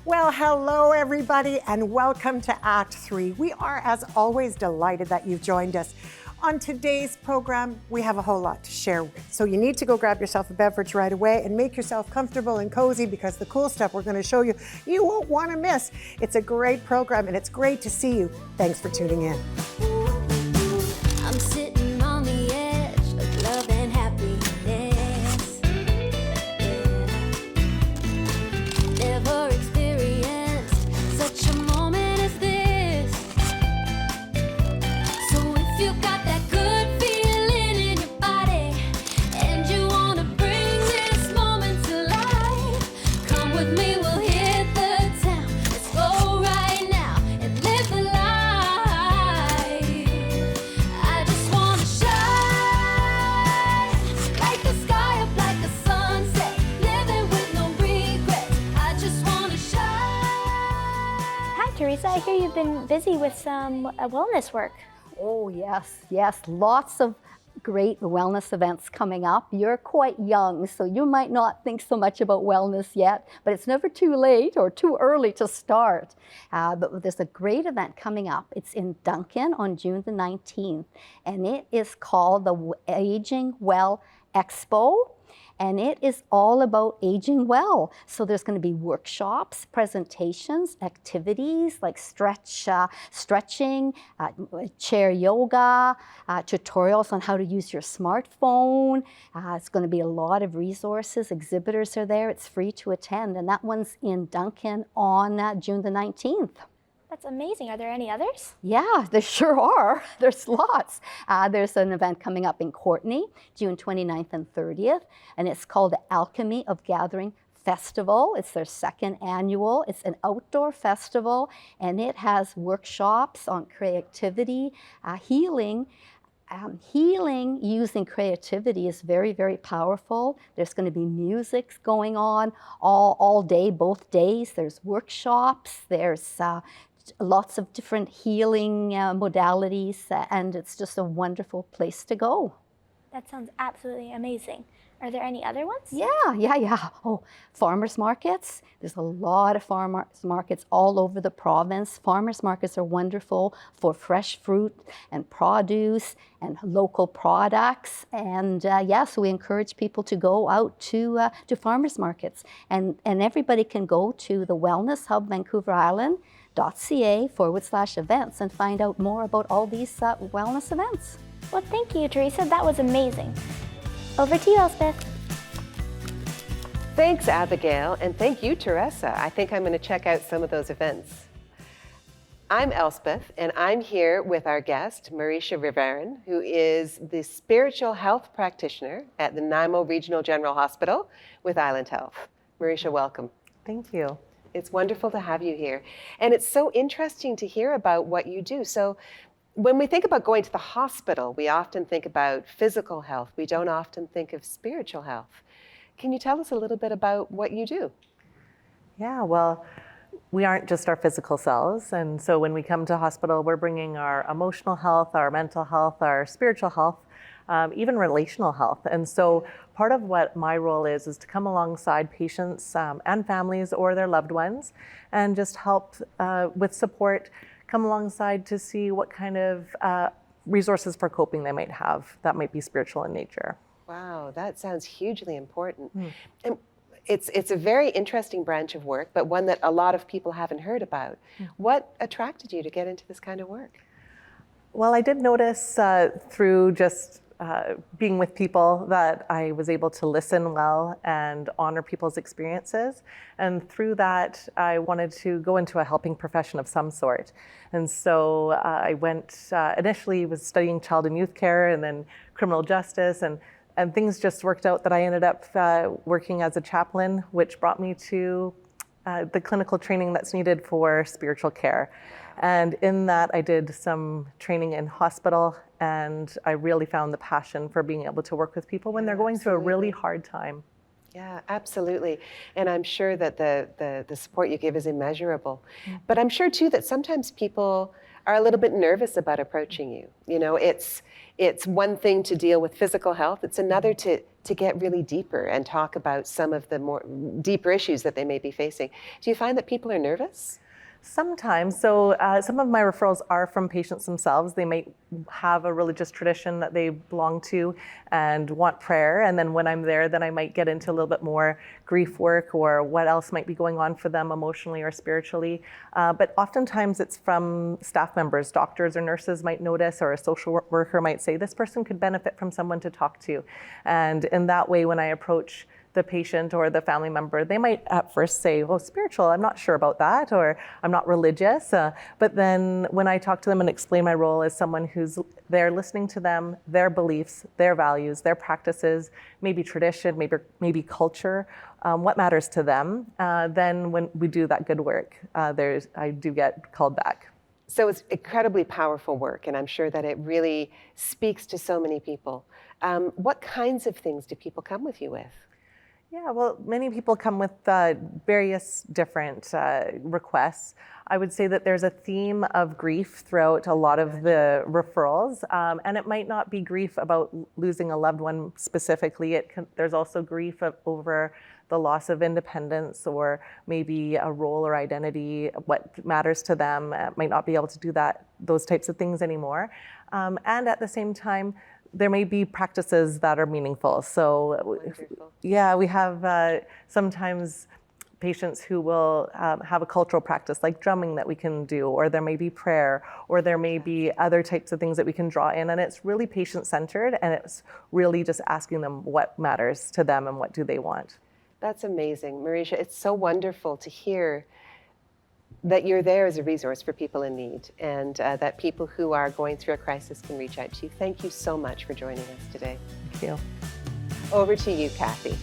Well, hello everybody and welcome to Act 3. We are, as always, delighted that you've joined us. On today's program, we have a whole lot to share with. So you need to go grab yourself a beverage right away and make yourself comfortable and cozy because the cool stuff we're going to show you, you won't want to miss. It's a great program and it's great to see you. Thanks for tuning in. I'm sitting on the edge of love and happiness. Never experienced such a moment as this. So if you got that good feeling in your body and you want to bring this moment to life, come with me, we'll hit the town. Let's go right now and live the life. I just want to shine like the sky up like a sunset, living with no regrets. I just want to shine. Hi, Teresa. I hear you've been busy with some wellness work. Oh, yes. Lots of great wellness events coming up. You're quite young, so you might not think so much about wellness yet, but it's never too late or too early to start. But there's a great event coming up. It's in Duncan on June the 19th, and it is called the Aging Well Expo. And it is all about aging well. So there's going to be workshops, presentations, activities like stretching, chair yoga, tutorials on how to use your smartphone. It's going to be a lot of resources. Exhibitors are there. It's free to attend. And that one's in Duncan on June the 19th. That's amazing. Are there any others? Yeah, there sure are. There's lots. There's an event coming up in Courtenay, June 29th and 30th, and it's called the Alchemy of Gathering Festival. It's their second annual. It's an outdoor festival, and it has workshops on creativity, healing. Healing using creativity is very, very powerful. There's going to be music going on all day, both days. There's workshops. There's lots of different healing modalities, and it's just a wonderful place to go. That sounds absolutely amazing. Are there any other ones? Yeah. Oh, farmers markets. There's a lot of farmers markets all over the province. Farmers markets are wonderful for fresh fruit and produce and local products. And so we encourage people to go out to farmers markets. And everybody can go to the Wellness Hub Vancouver Island.ca/events and find out more about all these wellness events. Well, thank you, Teresa. That was amazing. Over to you, Elspeth. Thanks, Abigail, and thank you, Teresa. I think I'm going to check out some of those events. I'm Elspeth, and I'm here with our guest, Marysia Riverin, who is the spiritual health practitioner at the Nanaimo Regional General Hospital with Island Health. Marysia, welcome. Thank you. It's wonderful to have you here. And it's so interesting to hear about what you do. So when we think about going to the hospital, we often think about physical health. We don't often think of spiritual health. Can you tell us a little bit about what you do? Yeah, well, we aren't just our physical selves. And so when we come to hospital, we're bringing our emotional health, our mental health, our spiritual health, even relational health. And so part of what my role is to come alongside patients and families or their loved ones and just help with support, come alongside to see what kind of resources for coping they might have that might be spiritual in nature. Wow, that sounds hugely important. And it's a very interesting branch of work, but one that a lot of people haven't heard about. What attracted you to get into this kind of work? Well, I did notice through just being with people that I was able to listen well and honor people's experiences. And through that, I wanted to go into a helping profession of some sort. And so I went, initially was studying child and youth care and then criminal justice, and things just worked out that I ended up working as a chaplain, which brought me to the clinical training that's needed for spiritual care. And in that, I did some training in hospital, and I really found the passion for being able to work with people when they're going through a really hard time. Yeah, absolutely. And I'm sure that the support you give is immeasurable. But I'm sure too that sometimes people are a little bit nervous about approaching you. You know, it's one thing to deal with physical health. It's another to get really deeper and talk about some of the more deeper issues that they may be facing. Do you find that people are nervous? Sometimes. So some of my referrals are from patients themselves. They might have a religious tradition that they belong to and want prayer. And then when I'm there, then I might get into a little bit more grief work or what else might be going on for them emotionally or spiritually. But oftentimes it's from staff members. Doctors or nurses might notice, or a social worker might say, this person could benefit from someone to talk to. And in that way, when I approach the patient or the family member, they might at first say, oh, spiritual, I'm not sure about that, or I'm not religious. But then when I talk to them and explain my role as someone who's there listening to them, their beliefs, their values, their practices, maybe tradition, maybe culture, what matters to them, then when we do that good work, I do get called back. So it's incredibly powerful work, and I'm sure that it really speaks to so many people. What kinds of things do people come with you with? Yeah, well, many people come with various different requests. I would say that there's a theme of grief throughout a lot of the referrals, and it might not be grief about losing a loved one specifically. There's also grief over the loss of independence, or maybe a role or identity, what matters to them, might not be able to do those types of things anymore. And at the same time, there may be practices that are meaningful. So, yeah, we have sometimes patients who will have a cultural practice like drumming that we can do, or there may be prayer, or there may be other types of things that we can draw in. And it's really patient-centered, and it's really just asking them what matters to them and what do they want. That's amazing. Marysia, it's so wonderful to hear that you're there as a resource for people in need, and that people who are going through a crisis can reach out to you. Thank you so much for joining us today. Thank you. Over to you, Kathy.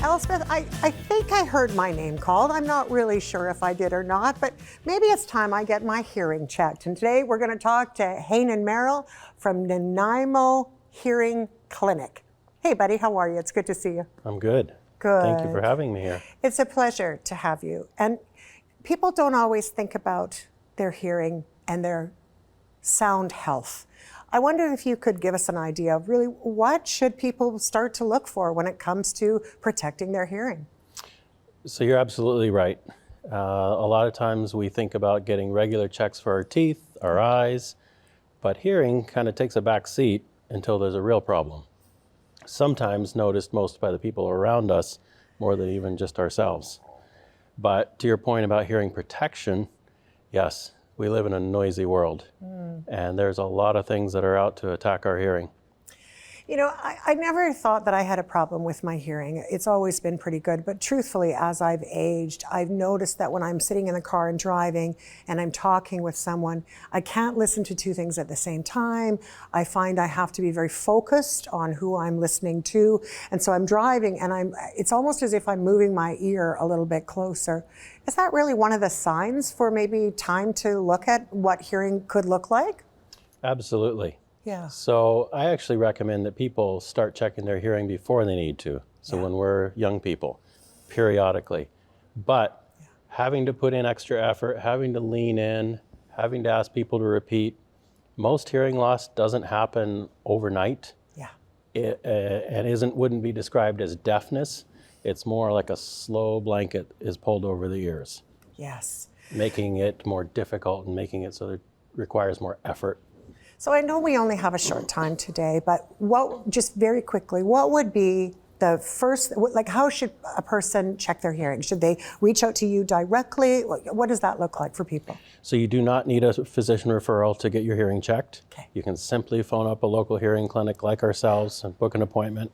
Elspeth, I think I heard my name called. I'm not really sure if I did or not, but maybe it's time I get my hearing checked. And today we're going to talk to Hanan Merrill from Nanaimo Hearing Clinic. Hey, buddy, how are you? It's good to see you. I'm good. Good. Thank you for having me here. It's a pleasure to have you. And people don't always think about their hearing and their sound health. I wonder if you could give us an idea of really what should people start to look for when it comes to protecting their hearing? So you're absolutely right. A lot of times we think about getting regular checks for our teeth, our eyes, but hearing kind of takes a back seat until there's a real problem. Sometimes noticed most by the people around us more than even just ourselves. But to your point about hearing protection, yes, we live in a noisy world, and there's a lot of things that are out to attack our hearing. You know, I never thought that I had a problem with my hearing. It's always been pretty good. But truthfully, as I've aged, I've noticed that when I'm sitting in the car and driving and I'm talking with someone, I can't listen to two things at the same time. I find I have to be very focused on who I'm listening to. And so I'm driving and it's almost as if I'm moving my ear a little bit closer. Is that really one of the signs for maybe time to look at what hearing could look like? Absolutely. Yeah. So I actually recommend that people start checking their hearing before they need to. So when we're young people, periodically. But having to put in extra effort, having to lean in, having to ask people to repeat, most hearing loss doesn't happen overnight. Yeah. It wouldn't be described as deafness. It's more like a slow blanket is pulled over the ears. Yes. Making it more difficult and making it so that it requires more effort. So I know we only have a short time today, but just very quickly, what would be the first, like how should a person check their hearing? Should they reach out to you directly? What does that look like for people? So you do not need a physician referral to get your hearing checked. Okay. You can simply phone up a local hearing clinic like ourselves and book an appointment.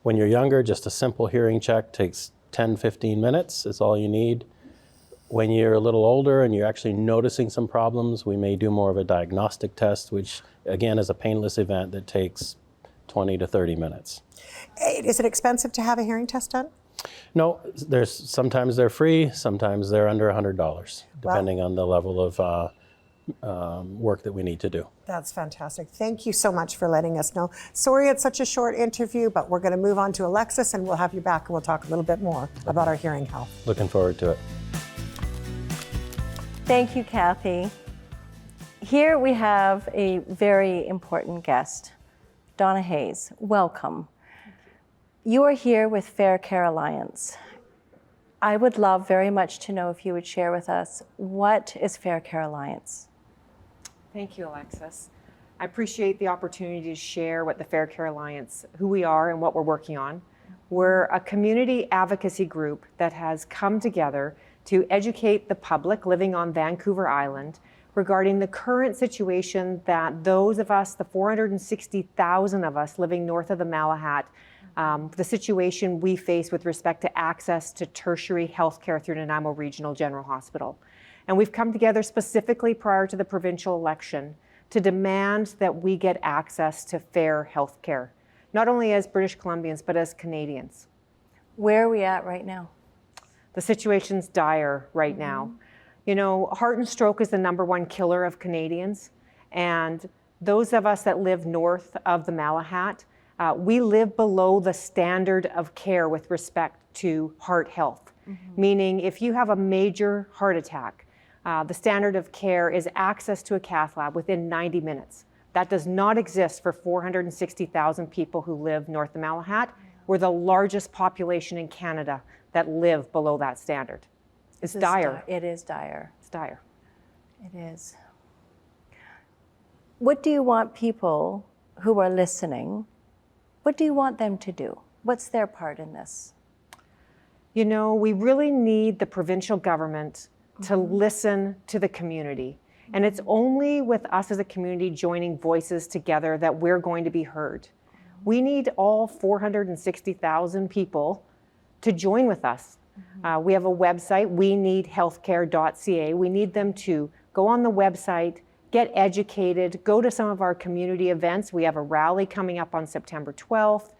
When you're younger, just a simple hearing check takes 10, 15 minutes. It's all you need. When you're a little older and you're actually noticing some problems, we may do more of a diagnostic test, which again is a painless event that takes 20 to 30 minutes. Is it expensive to have a hearing test done? No, sometimes they're free, sometimes they're under $100, depending on the level of work that we need to do. That's fantastic. Thank you so much for letting us know. Sorry it's such a short interview, but we're going to move on to Alexis and we'll have you back and we'll talk a little bit more about our hearing health. Looking forward to it. Thank you, Kathy. Here we have a very important guest, Donna Hayes. Welcome. You are here with Fair Care Alliance. I would love very much to know if you would share with us, what is Fair Care Alliance? Thank you, Alexis. I appreciate the opportunity to share what the Fair Care Alliance, who we are and what we're working on. We're a community advocacy group that has come together to educate the public living on Vancouver Island regarding the current situation that those of us, the 460,000 of us living north of the Malahat, the situation we face with respect to access to tertiary health care through Nanaimo Regional General Hospital. And we've come together specifically prior to the provincial election to demand that we get access to fair health care, not only as British Columbians, but as Canadians. Where are we at right now? The situation's dire right now. You know, heart and stroke is the #1 killer of Canadians. And those of us that live north of the Malahat, we live below the standard of care with respect to heart health. Meaning if you have a major heart attack, the standard of care is access to a cath lab within 90 minutes. That does not exist for 460,000 people who live north of Malahat. We're the largest population in Canada that live below that standard. It's dire. It is dire. It's dire. It is. What do you want people who are listening, what do you want them to do? What's their part in this? You know, we really need the provincial government to listen to the community. And it's only with us as a community joining voices together that we're going to be heard. We need all 460,000 people to join with us. We have a website, weneedhealthcare.ca. We need them to go on the website, get educated, go to some of our community events. We have a rally coming up on September 12th.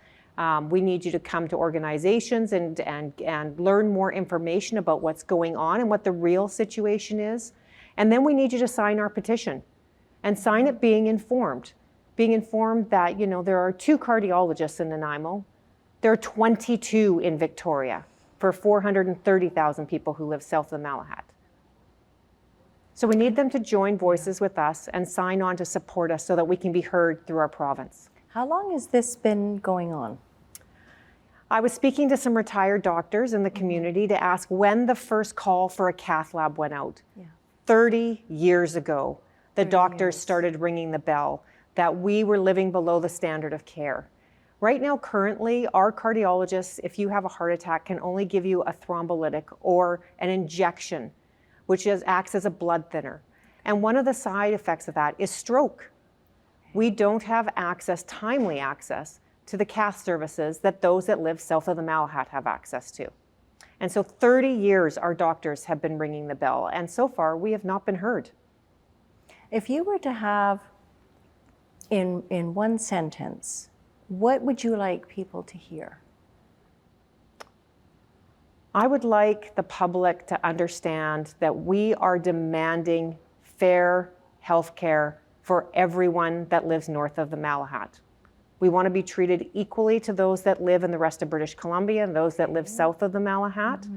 We need you to come to organizations and learn more information about what's going on and what the real situation is. And then we need you to sign our petition and sign it being informed that, you know, there are 2 cardiologists in Nanaimo. There are 22 in Victoria for 430,000 people who live south of the Malahat. So we need them to join voices with us and sign on to support us so that we can be heard through our province. How long has this been going on? I was speaking to some retired doctors in the community to ask when the first call for a cath lab went out. 30 years ago, the doctors started ringing the bell that we were living below the standard of care. Right now, currently, our cardiologists, if you have a heart attack, can only give you a thrombolytic or an injection, which acts as a blood thinner. And one of the side effects of that is stroke. We don't have access, timely access, to the cath services that those that live south of the Malahat have access to. And so 30 years our doctors have been ringing the bell, and so far we have not been heard. If you were to have, in one sentence, what would you like people to hear? I would like the public to understand that we are demanding fair health care for everyone that lives north of the Malahat. We want to be treated equally to those that live in the rest of British Columbia and those that live south of the Malahat.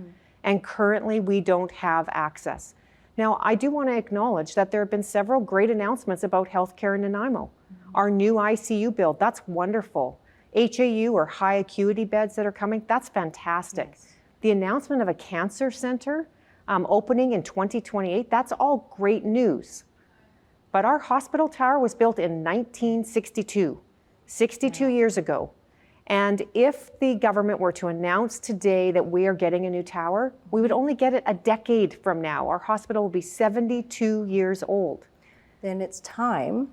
And currently we don't have access. Now, I do want to acknowledge that there have been several great announcements about healthcare in Nanaimo. Our new ICU build, that's wonderful. HAU or high acuity beds that are coming, that's fantastic. The announcement of a cancer center opening in 2028, that's all great news. But our hospital tower was built in 1962. 62 years ago. And if the government were to announce today that we are getting a new tower, we would only get it a decade from now. Our hospital will be 72 years old. Then it's time,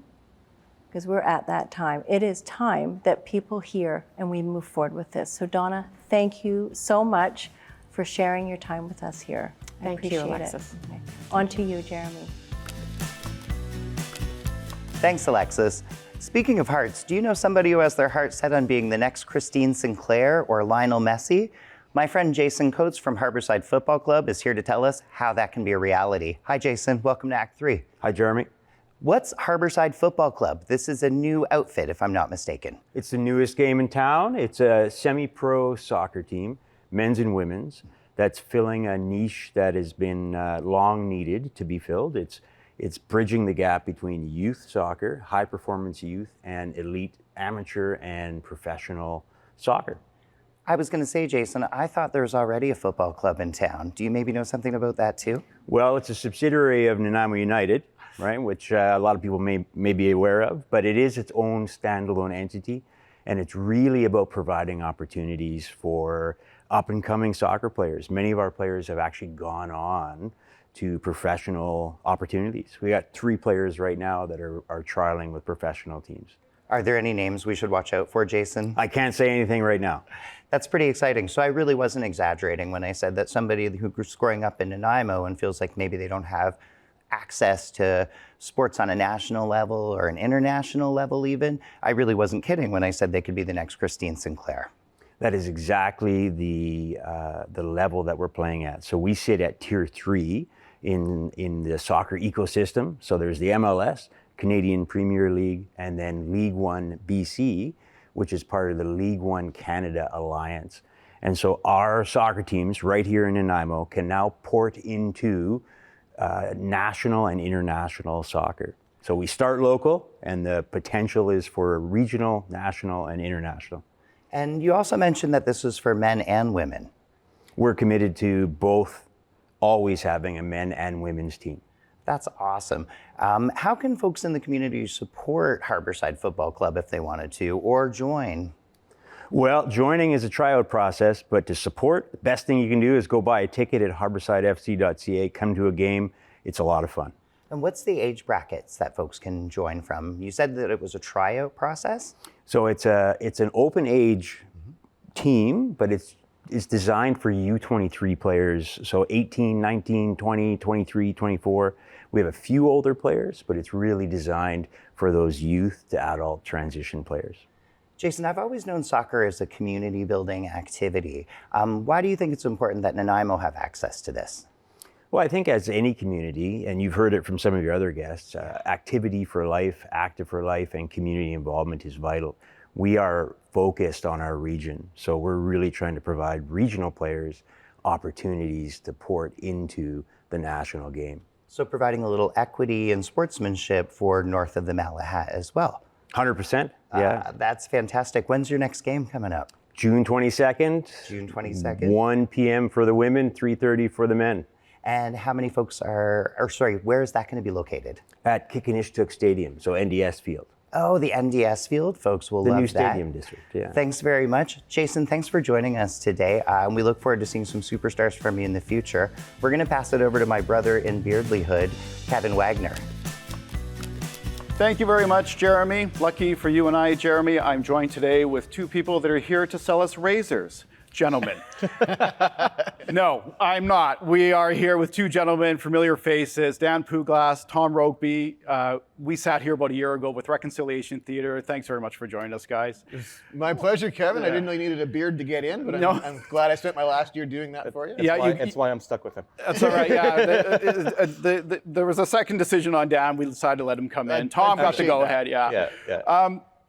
because we're at that time, it is time that people hear and we move forward with this. So Donna, thank you so much for sharing your time with us here. Thank you, Alexis. Okay. On to you, Jeremy. Thanks, Alexis. Speaking of hearts, do you know somebody who has their heart set on being the next Christine Sinclair or Lionel Messi? My friend Jason Coates from Harbourside Football Club is here to tell us how that can be a reality. Hi, Jason. Welcome to Act 3. Hi, Jeremy. What's Harbourside Football Club? This is a new outfit, if I'm not mistaken. It's the newest game in town. It's a semi-pro soccer team, men's and women's. that's filling a niche that has been long needed to be filled. It's bridging the gap between youth soccer, high performance youth, and elite amateur and professional soccer. I was going to say, Jason, I thought there was already a football club in town. Do you maybe know something about that too? Well, it's a subsidiary of Nanaimo United, right, which a lot of people may be aware of, but it is its own standalone entity, and it's really about providing opportunities for up-and-coming soccer players. Many of our players have actually gone on to professional opportunities. We got 3 players right now that are trialing with professional teams. Are there any names we should watch out for, Jason? I can't say anything right now. That's pretty exciting. So I really wasn't exaggerating when I said that somebody who's growing up in Nanaimo and feels like maybe they don't have access to sports on a national level or an international level even, I really wasn't kidding when I said they could be the next Christine Sinclair. That is exactly the level that we're playing at. So we sit at Tier 3 in the soccer ecosystem. So there's the MLS, Canadian Premier League, and then League One BC, which is part of the League One Canada Alliance. And so our soccer teams right here in Nanaimo can now port into national and international soccer. So we start local, and the potential is for regional, national, and international. And you also mentioned that this was for men and women. We're committed to both always having a men and women's team. That's awesome. How can folks in the community support Harbourside Football Club if they wanted to, or join? Well, joining is a tryout process, but to support, the best thing you can do is go buy a ticket at harboursidefc.ca, come to a game. It's a lot of fun. And what's the age brackets that folks can join from? You said that it was a tryout process? So it's an open age team, but it's designed for U23 players. So 18, 19, 20, 23, 24. We have a few older players, but it's really designed for those youth to adult transition players. Jason, I've always known soccer as a community building activity. Why do you think it's important that Nanaimo have access to this? Well, I think as any community, and you've heard it from some of your other guests, activity for life, active for life, and community involvement is vital. We are focused on our region, so we're really trying to provide regional players opportunities to port into the national game. So providing a little equity and sportsmanship for north of the Malahat as well. 100%, yeah. That's fantastic. When's your next game coming up? June 22nd. June 22nd. 1 p.m. for the women, 3:30 for the men. And how many folks where is that going to be located? At Kikinishtuk Stadium, so NDS Field. Oh, the NDS Field. Folks will love that. The new stadium district, yeah. Thanks very much. Jason, thanks for joining us today. And we look forward to seeing some superstars from you in the future. We're going to pass it over to my brother in Beardleyhood, Kevin Wagner. Thank you very much, Jeremy. Lucky for you and I, Jeremy, I'm joined today with 2 people that are here to sell us razors. Gentlemen. No, I'm not. We are here with 2 gentlemen, familiar faces, Dan Puglass, Tom Rogeby. We sat here about a year ago with Reconciliation Theatre. Thanks very much for joining us, guys. It's my pleasure, Kevin. I didn't know you needed a beard to get in, but I'm glad I spent my last year doing that for you. That's why I'm stuck with him. That's all right, yeah. There was a second decision on Dan. We decided to let him come in. Tom got to go ahead, yeah.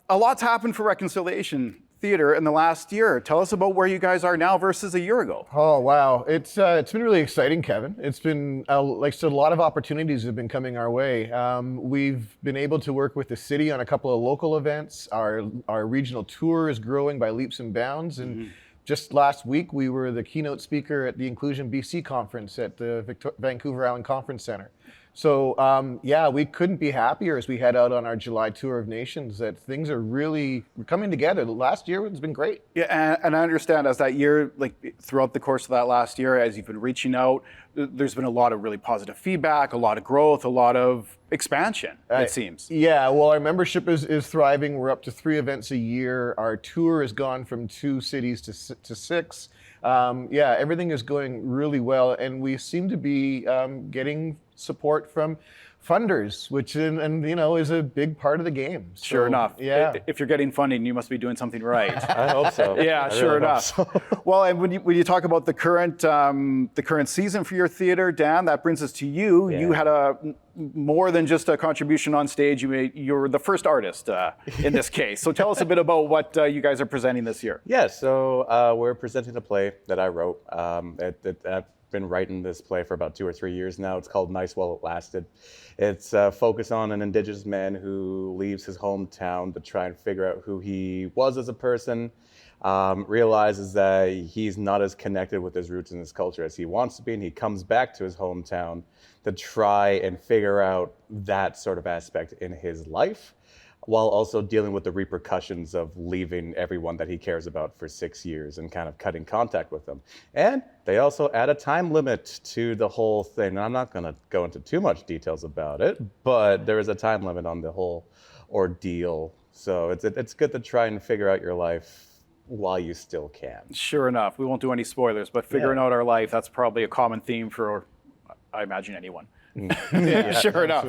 A lot's happened for Reconciliation Theatre in the last year. Tell us about where you guys are now versus a year ago. Oh, wow. It's been really exciting, Kevin. It's been, like I said, a lot of opportunities have been coming our way. We've been able to work with the city on a couple of local events. Our regional tour is growing by leaps and bounds. And just last week, we were the keynote speaker at the Inclusion BC conference at the Vancouver Island Conference Center. So yeah, we couldn't be happier as we head out on our July tour of nations that things are really coming together. Last year has been great. Yeah, and I understand as that year, like throughout the course of that last year, as you've been reaching out, there's been a lot of really positive feedback, a lot of growth, a lot of expansion, it seems. Yeah, well, our membership is thriving. We're up to 3 events a year. Our tour has gone from 2 cities to 6. Yeah, everything is going really well, and we seem to be getting support from funders, which is a big part of the game. Sure So, enough. Yeah. If you're getting funding, you must be doing something right. I hope so. Yeah, I sure really hope enough. so. Well, and when you talk about the current season for your theater, Dan, that brings us to you. Yeah. You had more than just a contribution on stage. You're the first artist in this case. So tell us a bit about what you guys are presenting this year. Yeah, so we're presenting a play that I wrote. I've been writing this play for about 2 or 3 years now. It's called Nice While It Lasted. It's focused on an Indigenous man who leaves his hometown to try and figure out who he was as a person, realizes that he's not as connected with his roots and his culture as he wants to be, and he comes back to his hometown to try and figure out that sort of aspect in his life, while also dealing with the repercussions of leaving everyone that he cares about for 6 years and kind of cutting contact with them. And they also add a time limit to the whole thing. And I'm not going to go into too much details about it, but there is a time limit on the whole ordeal. So it's good to try and figure out your life while you still can. Sure enough. We won't do any spoilers, but figuring out our life, that's probably a common theme for, I imagine, anyone. Yeah, sure enough.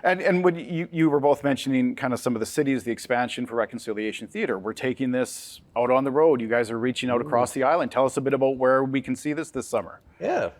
And when you were both mentioning kind of some of the cities, the expansion for Reconciliation Theatre, we're taking this out on the road. You guys are reaching out across the island. Tell us a bit about where we can see this summer. Yeah,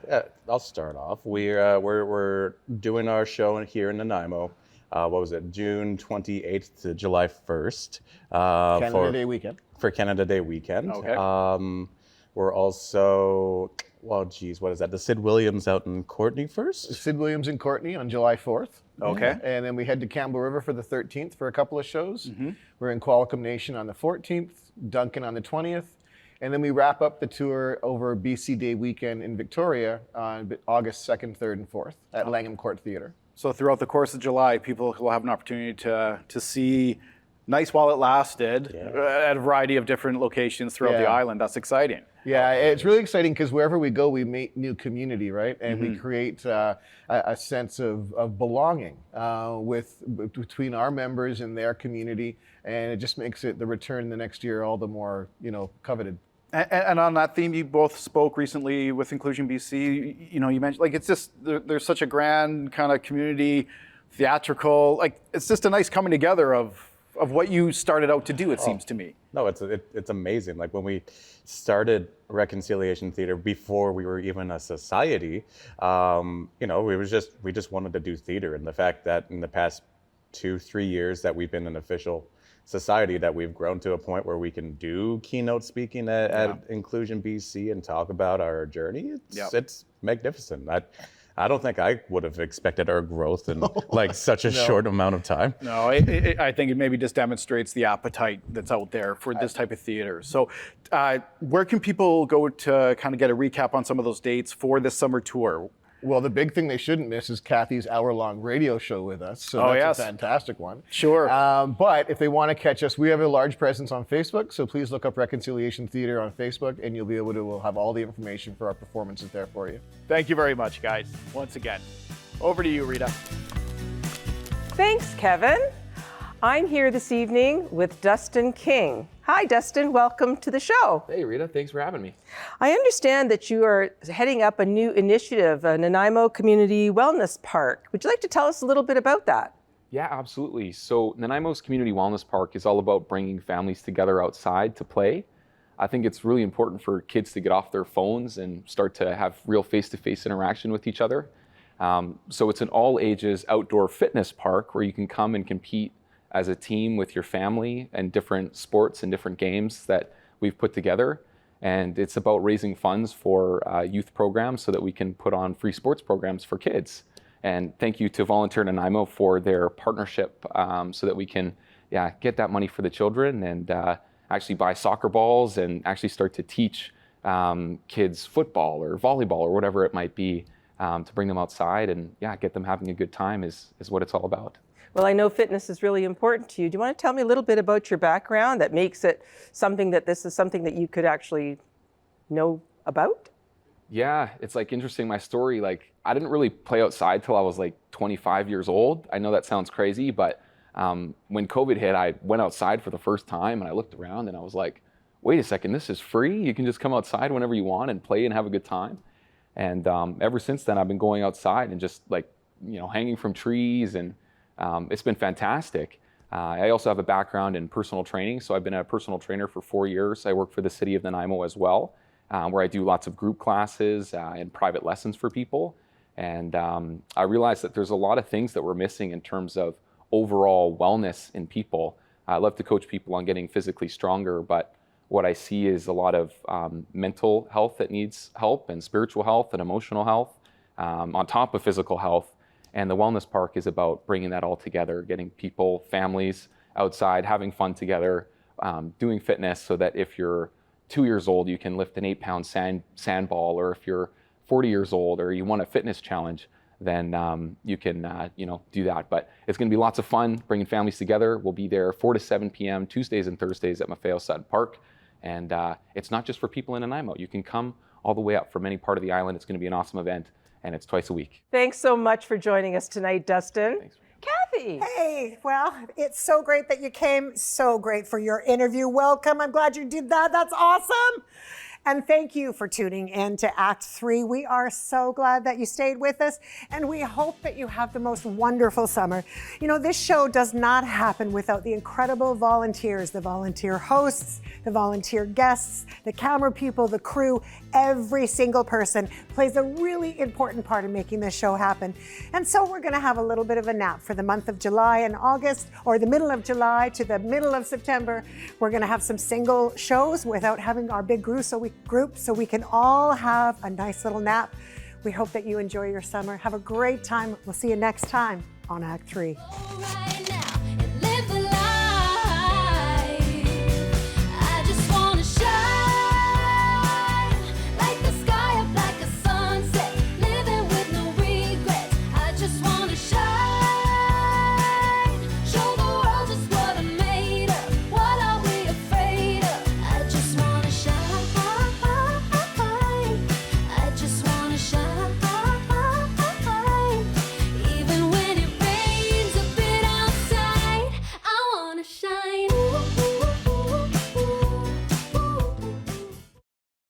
I'll start off. We're doing our show here in Nanaimo. What was it? June 28th to July 1st. Canada Day weekend. For Canada Day weekend. Okay. We're also, what is that? The Sid Williams out in Courtney first? Sid Williams and Courtney on July 4th. Okay. And then we head to Campbell River for the 13th for a couple of shows. We're in Qualicum Nation on the 14th, Duncan on the 20th. And then we wrap up the tour over BC Day weekend in Victoria on August 2nd, 3rd, and 4th at Langham Court Theatre. So throughout the course of July, people will have an opportunity to see Nice While It Lasted at a variety of different locations throughout the island. That's exciting. Yeah, it's really exciting because wherever we go, we meet new community, right? And we create a sense of belonging between our members and their community, and it just makes the return the next year all the more, coveted. And on that theme, you both spoke recently with Inclusion BC. You mentioned it's just there's such a grand kind of community, theatrical. It's just a nice coming together of what you started out to do. It seems to me. No, it's amazing. Like when we started Reconciliation Theatre, before we were even a society, we just wanted to do theater, and the fact that in the past 2-3 years that we've been an official society, that we've grown to a point where we can do keynote speaking at Inclusion BC and talk about our journey. It's magnificent. I don't think I would have expected our growth in such a short amount of time. No, I think it maybe just demonstrates the appetite that's out there for this type of theater. So where can people go to kind of get a recap on some of those dates for this summer tour? Well, the big thing they shouldn't miss is Kathy's hour-long radio show with us. So that's a fantastic one. Sure. But if they want to catch us, we have a large presence on Facebook. So please look up Reconciliation Theatre on Facebook, and you'll be able to. We'll have all the information for our performances there for you. Thank you very much, guys. Once again, over to you, Rita. Thanks, Kevin. I'm here this evening with Dustin King. Hi, Dustin. Welcome to the show. Hey, Rita. Thanks for having me. I understand that you are heading up a new initiative, a Nanaimo Community Wellness Park. Would you like to tell us a little bit about that? Yeah, absolutely. So Nanaimo's Community Wellness Park is all about bringing families together outside to play. I think it's really important for kids to get off their phones and start to have real face-to-face interaction with each other. So it's an all-ages outdoor fitness park where you can come and compete as a team with your family and different sports and different games that we've put together. And it's about raising funds for youth programs so that we can put on free sports programs for kids. And thank you to Volunteer Nanaimo for their partnership so that we can get that money for the children and actually buy soccer balls and actually start to teach kids football or volleyball or whatever it might be to bring them outside and get them having a good time is what it's all about. Well, I know fitness is really important to you. Do you want to tell me a little bit about your background that makes it something that this is something that you could actually know about? Yeah, it's interesting, my story. I didn't really play outside till I was 25 years old. I know that sounds crazy, but when COVID hit, I went outside for the first time and I looked around and I was like, wait a second, this is free? You can just come outside whenever you want and play and have a good time. And ever since then, I've been going outside and just hanging from trees, and it's been fantastic. I also have a background in personal training, so I've been a personal trainer for 4 years. I work for the city of Nanaimo as well, where I do lots of group classes and private lessons for people. And I realized that there's a lot of things that we're missing in terms of overall wellness in people. I love to coach people on getting physically stronger, but what I see is a lot of mental health that needs help, and spiritual health and emotional health on top of physical health. And the Wellness Park is about bringing that all together, getting people, families outside, having fun together, doing fitness, so that if you're 2 years old, you can lift an 8-pound sand ball, or if you're 40 years old or you want a fitness challenge, then you can do that. But it's going to be lots of fun bringing families together. We'll be there 4 to 7 p.m. Tuesdays and Thursdays at Harbourside Park. And it's not just for people in Nanaimo. You can come all the way up from any part of the island. It's going to be an awesome event, and it's twice a week. Thanks so much for joining us tonight, Dustin. Thanks. Kathy. Hey, well, it's so great that you came. So great for your interview. Welcome. I'm glad you did that. That's awesome. And thank you for tuning in to Act 3. We are so glad that you stayed with us, and we hope that you have the most wonderful summer. This show does not happen without the incredible volunteers, the volunteer hosts, the volunteer guests, the camera people, the crew. Every single person plays a really important part in making this show happen. And so we're going to have a little bit of a nap for the month of July and August, or the middle of July to the middle of September. We're going to have some single shows without having our big group, so we can all have a nice little nap. We hope that you enjoy your summer. Have a great time. We'll see you next time on Act 3. Right